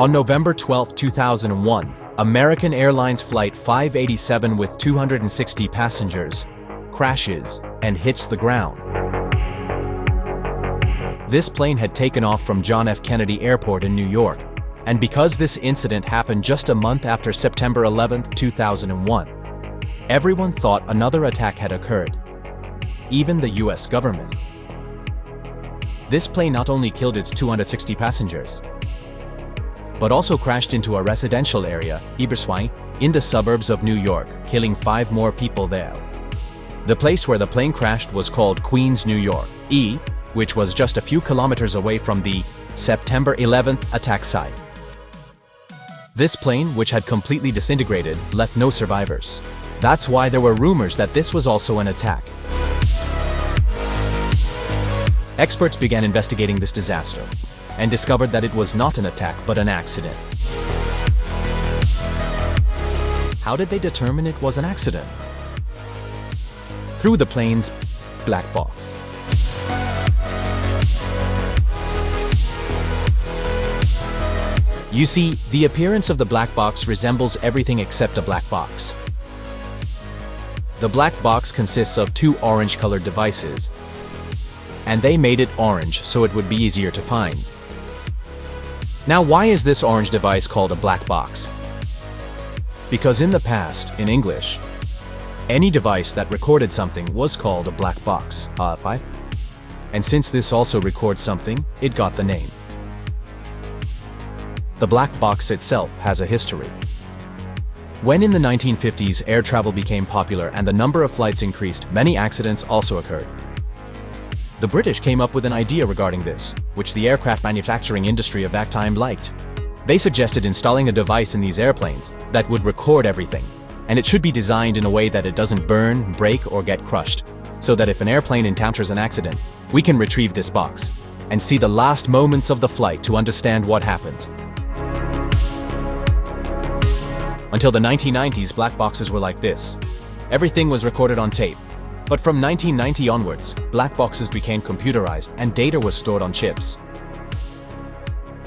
On November 12, 2001, American Airlines Flight 587 with 260 passengers crashes and hits the ground. This plane had taken off from John F. Kennedy Airport in New York, and because this incident happened just a month after September 11, 2001, everyone thought another attack had occurred, even the US government. This plane not only killed its 260 passengers, but also crashed into a residential area, Ebersweiss, in the suburbs of New York, killing 5 more people there. The place where the plane crashed was called Queens, New York, which was just a few kilometers away from the September 11th attack site. This plane, which had completely disintegrated, left no survivors. That's why there were rumors that this was also an attack. Experts began investigating this disaster and discovered that it was not an attack but an accident. How did they determine it was an accident? Through the plane's black box. You see, the appearance of the black box resembles everything except a black box. The black box consists of 2 orange-colored devices, and they made it orange so it would be easier to find. Now, why is this orange device called a black box? Because in the past, in English, any device that recorded something was called a black box, and since this also records something, it got the name. The black box itself has a history. When in the 1950s air travel became popular and the number of flights increased, many accidents also occurred. The British came up with an idea regarding this, which the aircraft manufacturing industry of that time liked. They suggested installing a device in these airplanes that would record everything, and it should be designed in a way that it doesn't burn, break, or get crushed, so that if an airplane encounters an accident, we can retrieve this box and see the last moments of the flight to understand what happens. Until the 1990s, black boxes were like this. Everything was recorded on tape. But from 1990 onwards, black boxes became computerized and data was stored on chips.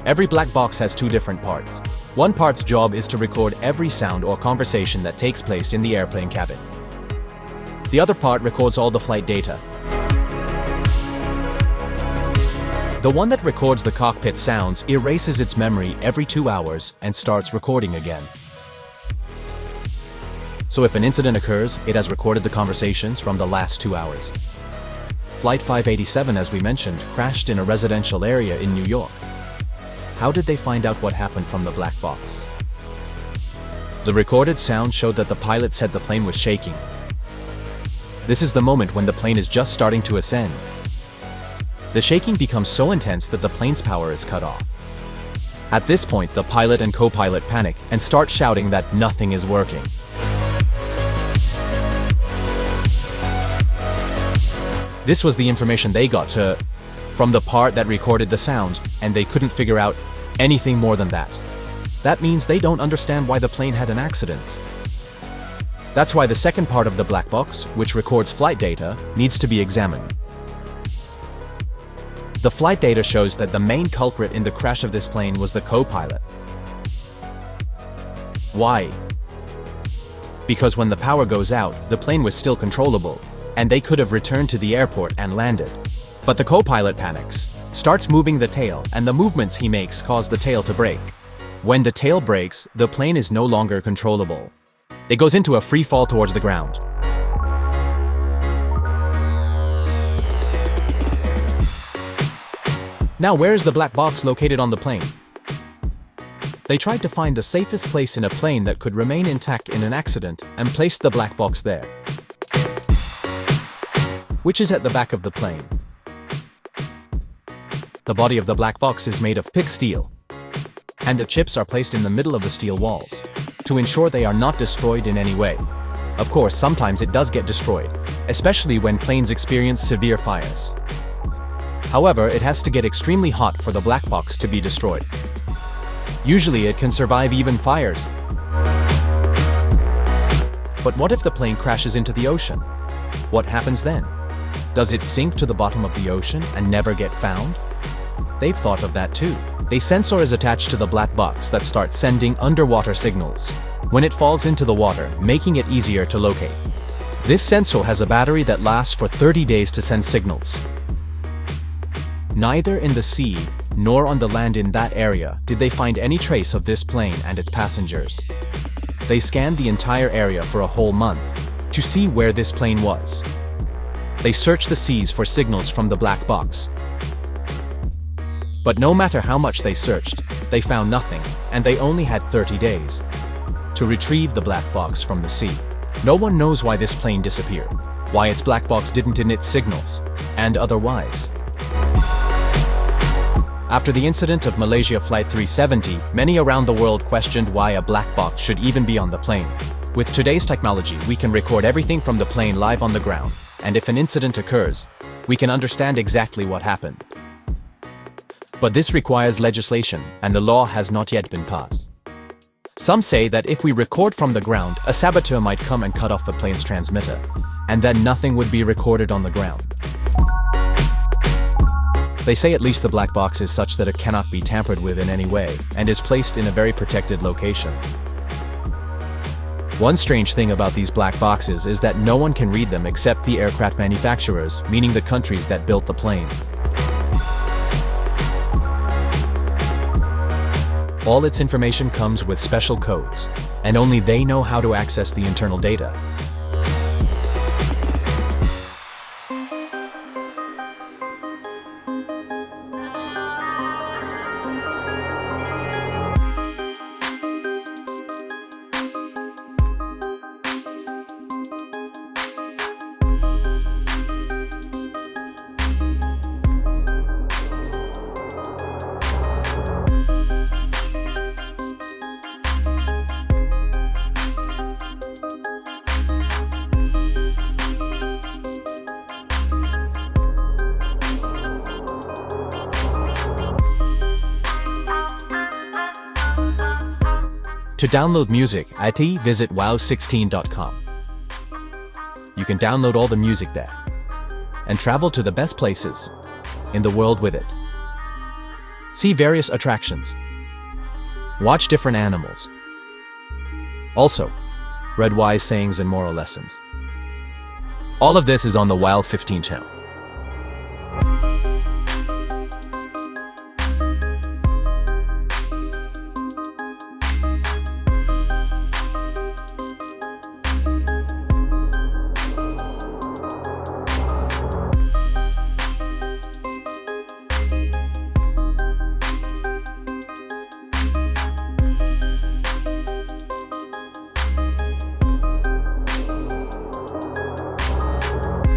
Every black box has 2 different parts. One part's job is to record every sound or conversation that takes place in the airplane cabin. The other part records all the flight data. The one that records the cockpit sounds erases its memory every 2 hours and starts recording again. So if an incident occurs, it has recorded the conversations from the last 2 hours. Flight 587, as we mentioned, crashed in a residential area in New York. How did they find out what happened from the black box? The recorded sound showed that the pilot said the plane was shaking. This is the moment when the plane is just starting to ascend. The shaking becomes so intense that the plane's power is cut off. At this point, the pilot and co-pilot panic and start shouting that nothing is working. This was the information they got from the part that recorded the sound, and they couldn't figure out anything more than that. That means they don't understand why the plane had an accident. That's why the second part of the black box, which records flight data, needs to be examined. The flight data shows that the main culprit in the crash of this plane was the co-pilot. Why? Because when the power goes out, the plane was still controllable, and they could have returned to the airport and landed. But the co-pilot panics, starts moving the tail, and the movements he makes cause the tail to break. When the tail breaks, the plane is no longer controllable. It goes into a free fall towards the ground. Now, where is the black box located on the plane? They tried to find the safest place in a plane that could remain intact in an accident and placed the black box there, which is at the back of the plane. The body of the black box is made of thick steel, and the chips are placed in the middle of the steel walls to ensure they are not destroyed in any way. Of course, sometimes it does get destroyed, especially when planes experience severe fires. However, it has to get extremely hot for the black box to be destroyed. Usually it can survive even fires. But what if the plane crashes into the ocean? What happens then? Does it sink to the bottom of the ocean and never get found? They've thought of that too. A sensor is attached to the black box that starts sending underwater signals when it falls into the water, making it easier to locate. This sensor has a battery that lasts for 30 days to send signals. Neither in the sea nor on the land in that area did they find any trace of this plane and its passengers. They scanned the entire area for a whole month to see where this plane was. They searched the seas for signals from the black box. But no matter how much they searched, they found nothing, and they only had 30 days to retrieve the black box from the sea. No one knows why this plane disappeared, why its black box didn't emit signals, and otherwise. After the incident of Malaysia Flight 370, many around the world questioned why a black box should even be on the plane. With today's technology, we can record everything from the plane live on the ground, and if an incident occurs, we can understand exactly what happened. But this requires legislation, and the law has not yet been passed. Some say that if we record from the ground, a saboteur might come and cut off the plane's transmitter, and then nothing would be recorded on the ground. They say at least the black box is such that it cannot be tampered with in any way, and is placed in a very protected location. One strange thing about these black boxes is that no one can read them except the aircraft manufacturers, meaning the countries that built the plane. All its information comes with special codes, and only they know how to access the internal data. To download music, visit wow16.com. You can download all the music there and travel to the best places in the world with it. See various attractions. Watch different animals. Also, read wise sayings and moral lessons. All of this is on the WOW 15 channel.